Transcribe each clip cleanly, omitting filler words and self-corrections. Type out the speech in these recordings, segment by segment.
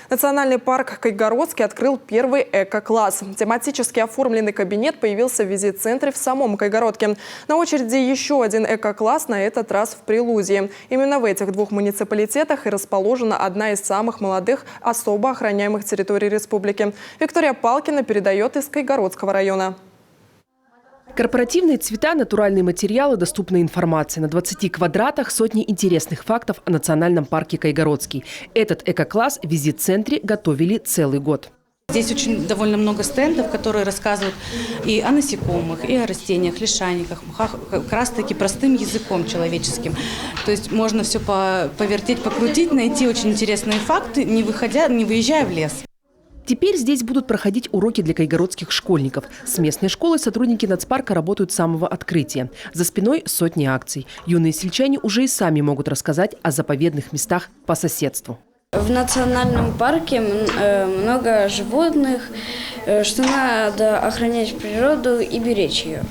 Национальный парк Кайгородский открыл первый эко-класс. Тематически оформленный кабинет появился в визит-центре в самом Кайгородке. На очереди еще один эко-класс, на этот раз в Прилузии. Именно в этих двух муниципалитетах и расположена одна из самых молодых особо охраняемых территорий республики. Виктория Палкина передает из Кайгородского района. Корпоративные цвета, натуральные материалы, доступная информация. На 20 квадратах сотни интересных фактов о национальном парке Кайгородский. Этот эко-класс в визит-центре готовили целый год. Здесь очень довольно много стендов, которые рассказывают и о насекомых, и о растениях, лишайниках, мхах, как раз-таки простым языком человеческим. То есть можно все повертеть, покрутить, найти очень интересные факты, не выезжая в лес. Теперь здесь будут проходить уроки для кайгородских школьников. С местной школой сотрудники нацпарка работают с самого открытия. За спиной сотни акций. Юные сельчане уже и сами могут рассказать о заповедных местах по соседству. В национальном парке много животных, что надо охранять природу и беречь ее.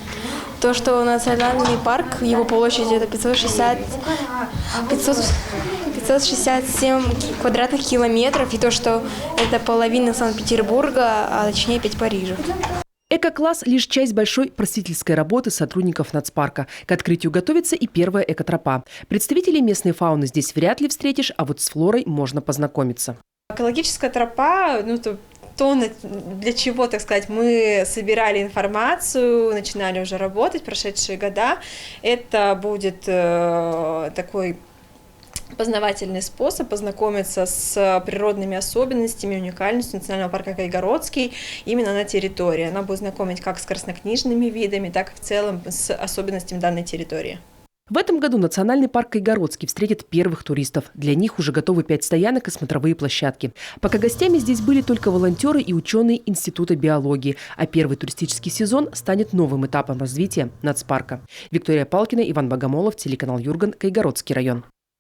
То, что национальный парк, его площадь это 567 квадратных километров, и то, что это половина Санкт-Петербурга, а точнее 5 Парижа. Эко-класс – лишь часть большой просветительской работы сотрудников нацпарка. К открытию готовится и первая экотропа. Представителей местной фауны здесь вряд ли встретишь, а вот с флорой можно познакомиться. Экологическая тропа, для чего, так сказать, мы собирали информацию, начинали уже работать прошедшие года. Это будет такой познавательный способ познакомиться с природными особенностями, уникальностью национального парка Кайгородский именно на территории. Она будет знакомить как с краснокнижными видами, так и в целом с особенностями данной территории. В этом году национальный парк Кайгородский встретит первых туристов. Для них уже готовы 5 стоянок и смотровые площадки. Пока гостями здесь были только волонтеры и ученые Института биологии. А первый туристический сезон станет новым этапом развития нацпарка. Виктория Палкина, Иван Богомолов, телеканал Юрган, Кайгородский район.